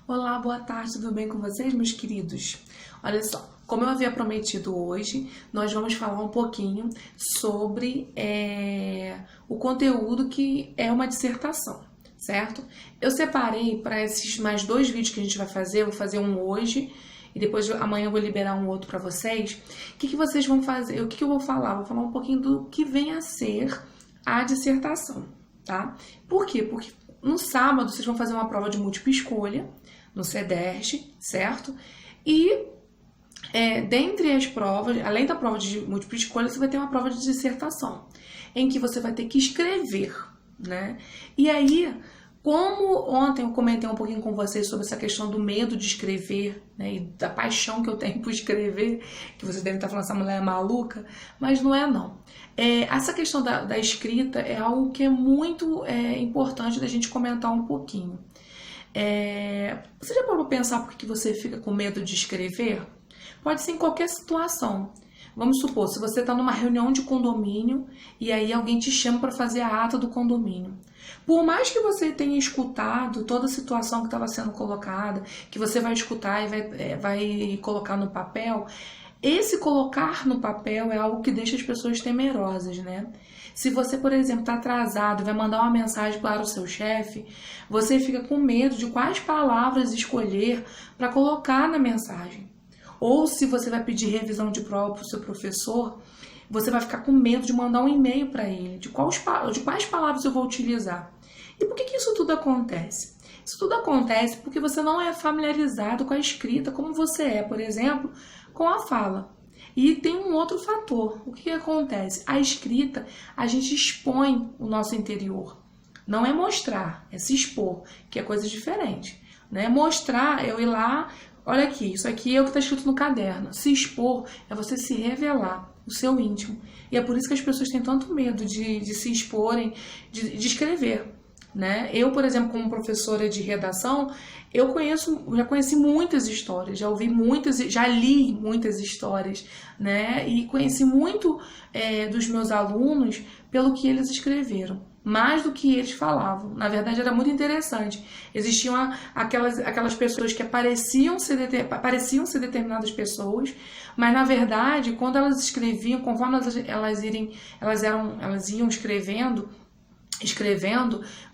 Olá, boa tarde, tudo bem com vocês, meus queridos? Olha só, como eu havia prometido hoje, nós vamos falar um pouquinho sobre o conteúdo que é uma dissertação, certo? Eu separei para esses mais dois vídeos que a gente vai fazer, eu vou fazer um hoje e depois amanhã eu vou liberar um outro para vocês. O que vocês vão fazer? O que eu vou falar? Vou falar um pouquinho do que vem a ser a dissertação, tá? Por quê? Porque no sábado vocês vão fazer uma prova de múltipla escolha no CEDERJ, certo? E dentre as provas, além da prova de múltipla escolha, você vai ter uma prova de dissertação, em que você vai ter que escrever, né? E aí, como ontem eu comentei um pouquinho com vocês sobre essa questão do medo de escrever, né, e da paixão que eu tenho por escrever, que vocês devem estar falando, essa mulher é maluca, mas não é não. Essa questão da escrita é algo que é muito importante da gente comentar um pouquinho. Você já parou para pensar por que você fica com medo de escrever? Pode ser em qualquer situação. Vamos supor, se você está numa reunião de condomínio e aí alguém te chama para fazer a ata do condomínio. Por mais que você tenha escutado toda a situação que estava sendo colocada, que você vai escutar e vai colocar no papel, esse colocar no papel é algo que deixa as pessoas temerosas, né? Se você, por exemplo, está atrasado e vai mandar uma mensagem para o seu chefe, você fica com medo de quais palavras escolher para colocar na mensagem. Ou se você vai pedir revisão de prova para o seu professor, você vai ficar com medo de mandar um e-mail para ele, de quais palavras eu vou utilizar. E por que isso tudo acontece? Isso tudo acontece porque você não é familiarizado com a escrita como você é, por exemplo, com a fala. E tem um outro fator. O que acontece? A escrita, a gente expõe o nosso interior. Não é mostrar, é se expor, que é coisa diferente. Né? Mostrar, eu ir lá, olha aqui, isso aqui é o que está escrito no caderno. Se expor é você se revelar, o seu íntimo. E é por isso que as pessoas têm tanto medo de se exporem, de escrever. Né? Eu, por exemplo, como professora de redação, já conheci muitas histórias, já ouvi muitas, já li muitas histórias, né? E conheci muito dos meus alunos pelo que eles escreveram, mais do que eles falavam. Na verdade, era muito interessante. Existiam aquelas pessoas que pareciam ser determinadas pessoas, mas na verdade, quando elas escreviam, conforme elas iam escrevendo,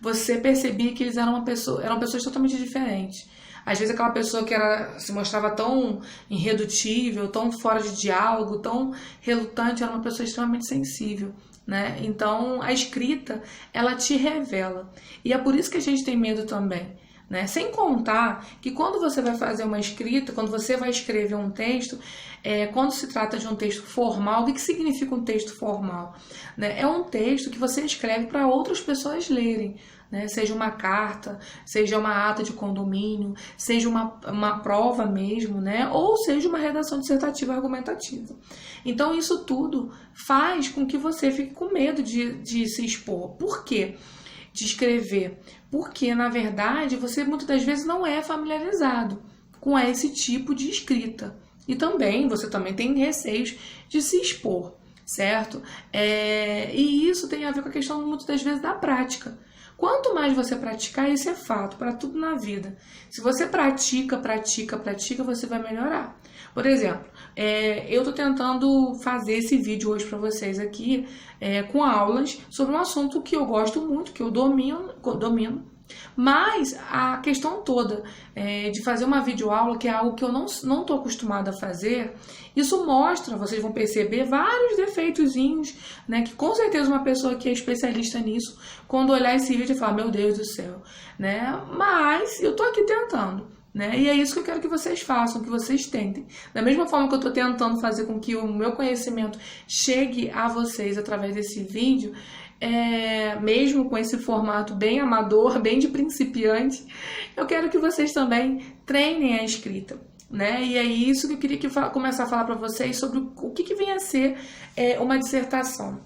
você percebia que eles eram pessoas totalmente diferentes. Às vezes aquela pessoa que se mostrava tão irredutível, tão fora de diálogo, tão relutante, era uma pessoa extremamente sensível, né? Então a escrita, ela te revela. E é por isso que a gente tem medo também. Né? Sem contar que quando você vai fazer uma escrita, quando você vai escrever um texto, quando se trata de um texto formal, o que significa um texto formal? Né? É um texto que você escreve para outras pessoas lerem, né? Seja uma carta, seja uma ata de condomínio, seja uma prova mesmo, né? Ou seja uma redação dissertativa argumentativa. Então isso tudo faz com que você fique com medo de se expor. Por quê? De escrever, porque na verdade você muitas das vezes não é familiarizado com esse tipo de escrita e você também tem receios de se expor, certo? E isso tem a ver com a questão muitas das vezes da prática. Quanto mais você praticar, isso é fato para tudo na vida. Se você pratica, você vai melhorar. Por exemplo, eu estou tentando fazer esse vídeo hoje para vocês aqui com aulas sobre um assunto que eu gosto muito, que eu domino, mas a questão toda de fazer uma videoaula, que é algo que eu não estou acostumada a fazer, isso mostra, vocês vão perceber vários defeitozinhos, né, que com certeza uma pessoa que é especialista nisso, quando olhar esse vídeo, vai falar, meu Deus do céu, né? Mas eu estou aqui tentando. Né? E é isso que eu quero que vocês façam, que vocês tentem. Da mesma forma que eu estou tentando fazer com que o meu conhecimento chegue a vocês através desse vídeo, mesmo com esse formato bem amador, bem de principiante, eu quero que vocês também treinem a escrita. Né? E é isso que eu queria começar a falar para vocês sobre o que vem a ser uma dissertação.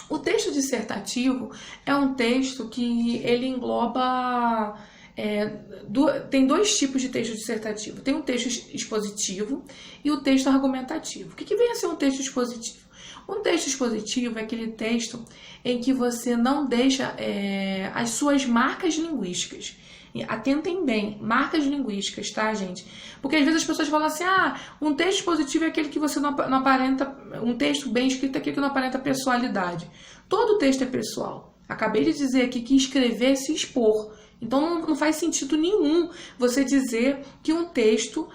O texto dissertativo é um texto que ele engloba... tem dois tipos de texto dissertativo. Tem o texto expositivo e o texto argumentativo. O que vem a ser um texto expositivo? Um texto expositivo é aquele texto em que você não deixa as suas marcas linguísticas. Atentem bem, marcas linguísticas, tá, gente? Porque às vezes as pessoas falam assim, um texto positivo é aquele que você não aparenta, um texto bem escrito é aquele que não aparenta pessoalidade. Todo texto é pessoal. Acabei de dizer aqui que escrever é se expor. Então não faz sentido nenhum você dizer que um texto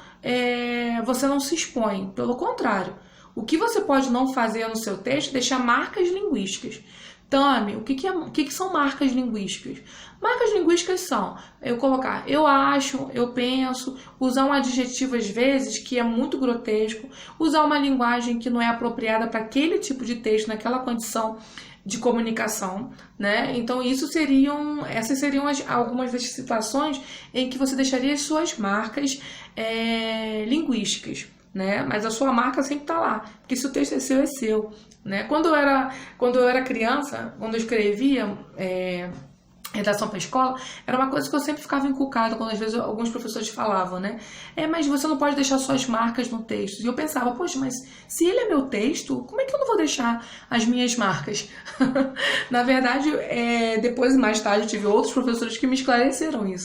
você não se expõe. Pelo contrário, o que você pode não fazer no seu texto é deixar marcas linguísticas. Tami, o que são marcas linguísticas? Marcas linguísticas são eu colocar eu acho, eu penso, usar um adjetivo às vezes que é muito grotesco, usar uma linguagem que não é apropriada para aquele tipo de texto, naquela condição de comunicação, né? Então essas seriam algumas das situações em que você deixaria as suas marcas linguísticas, né? Mas a sua marca sempre está lá, porque se o texto é seu, é seu, né? Quando eu era criança, quando eu escrevia redação para a escola, era uma coisa que eu sempre ficava encucada quando às vezes alguns professores falavam, né? Mas você não pode deixar suas marcas no texto. E eu pensava, poxa, mas se ele é meu texto, como é que eu não vou deixar as minhas marcas? Na verdade, depois, mais tarde, eu tive outros professores que me esclareceram isso.